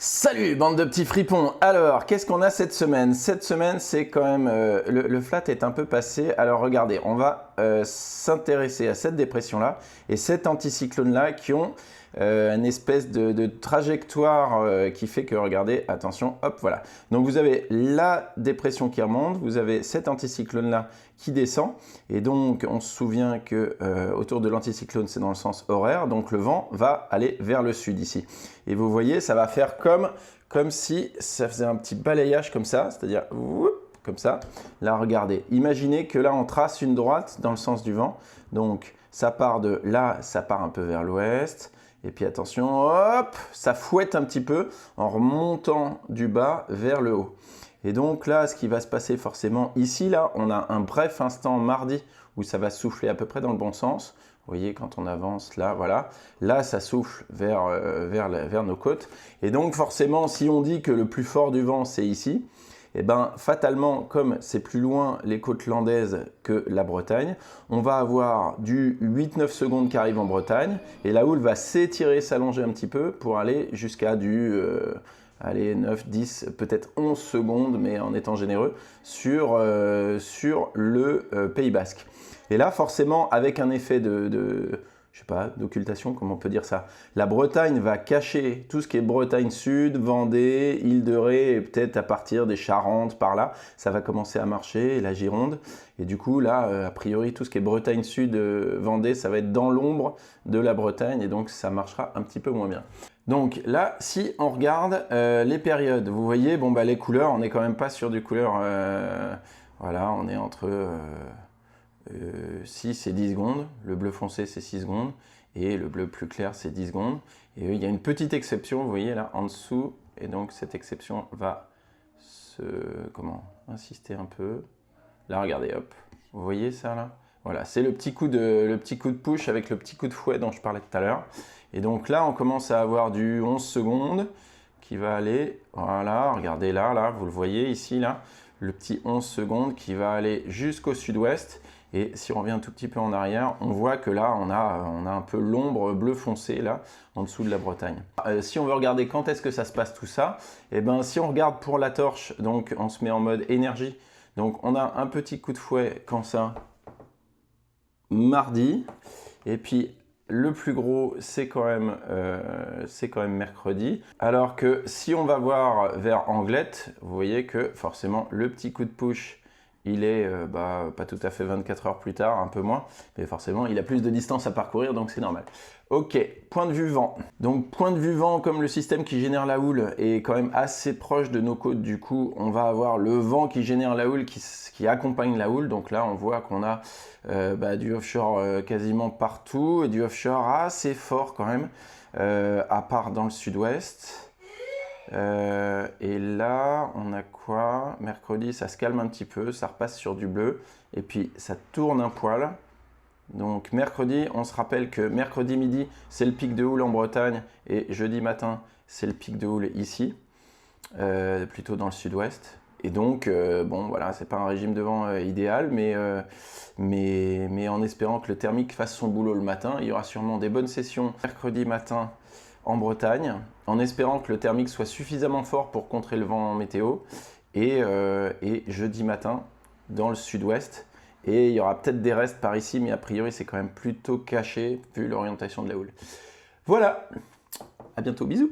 Salut bande de petits fripons. Alors, qu'est-ce qu'on a cette semaine? Cette semaine, c'est quand même... le flat est un peu passé. Alors regardez, on va s'intéresser à cette dépression-là et cet anticyclone-là qui ont une espèce de trajectoire qui fait que, regardez, attention, hop, voilà. Donc vous avez la dépression qui remonte, vous avez cet anticyclone-là qui descend. Et donc, on se souvient que autour de l'anticyclone, c'est dans le sens horaire. Donc le vent va aller vers le sud ici. Et vous voyez, ça va faire comme si ça faisait un petit balayage comme ça, c'est-à-dire comme ça. Là, regardez, imaginez que là, on trace une droite dans le sens du vent. Donc, ça part de là, ça part un peu vers l'ouest. Et puis attention, hop, ça fouette un petit peu en remontant du bas vers le haut. Et donc là, ce qui va se passer forcément ici, là, on a un bref instant mardi où ça va souffler à peu près dans le bon sens. Vous voyez, quand on avance là, voilà. Là, ça souffle vers nos côtes. Et donc forcément, si on dit que le plus fort du vent, c'est ici, et bien fatalement, comme c'est plus loin les côtes landaises que la Bretagne, on va avoir du 8-9 secondes qui arrive en Bretagne et la houle va s'étirer, s'allonger un petit peu pour aller jusqu'à du 9, 10, peut-être 11 secondes, mais en étant généreux, sur le Pays Basque. Et là, forcément, avec un effet je sais pas, d'occultation, comment on peut dire ça. La Bretagne va cacher tout ce qui est Bretagne Sud, Vendée, Île-de-Ré, et peut-être à partir des Charentes, par là, ça va commencer à marcher, la Gironde. Et du coup, là, a priori, tout ce qui est Bretagne Sud, Vendée, ça va être dans l'ombre de la Bretagne, et donc ça marchera un petit peu moins bien. Donc là, si on regarde les périodes, vous voyez, bon, bah, les couleurs, on n'est quand même pas sur du couleur... voilà, on est entre... 6 et 10 secondes, le bleu foncé c'est 6 secondes et le bleu plus clair c'est 10 secondes. Et il y a une petite exception, vous voyez là en dessous, et donc cette exception va insister un peu. Là regardez, hop, vous voyez ça là? Voilà, c'est le petit coup de push avec le petit coup de fouet dont je parlais tout à l'heure. Et donc là on commence à avoir du 11 secondes qui va aller, voilà, regardez là, vous le voyez ici là, le petit 11 secondes qui va aller jusqu'au sud-ouest. Et si on revient un tout petit peu en arrière, on voit que là, on a un peu l'ombre bleu foncé là, en dessous de la Bretagne. Si on veut regarder quand est-ce que ça se passe tout ça, et ben si on regarde pour la torche, donc on se met en mode énergie. Donc on a un petit coup de fouet quand ça, mardi. Et puis le plus gros, c'est quand même mercredi. Alors que si on va voir vers Anglette, vous voyez que forcément le petit coup de push, il est pas tout à fait 24 heures plus tard, un peu moins, mais forcément il a plus de distance à parcourir, donc c'est normal. Ok, point de vue vent. Donc point de vue vent, comme le système qui génère la houle est quand même assez proche de nos côtes, du coup on va avoir le vent qui génère la houle, qui accompagne la houle. Donc là on voit qu'on a du offshore quasiment partout, et du offshore assez fort quand même, à part dans le sud-ouest. Et là, on a quoi? Mercredi, ça se calme un petit peu, ça repasse sur du bleu, et puis ça tourne un poil. Donc mercredi, on se rappelle que mercredi midi, c'est le pic de houle en Bretagne, et jeudi matin, c'est le pic de houle ici, plutôt dans le sud-ouest. Et donc, bon, voilà, c'est pas un régime de vent idéal, mais en espérant que le thermique fasse son boulot le matin, il y aura sûrement des bonnes sessions mercredi matin en Bretagne, en espérant que le thermique soit suffisamment fort pour contrer le vent météo, et jeudi matin dans le sud-ouest. Et il y aura peut-être des restes par ici, mais a priori c'est quand même plutôt caché vu l'orientation de la houle. Voilà, à bientôt, bisous.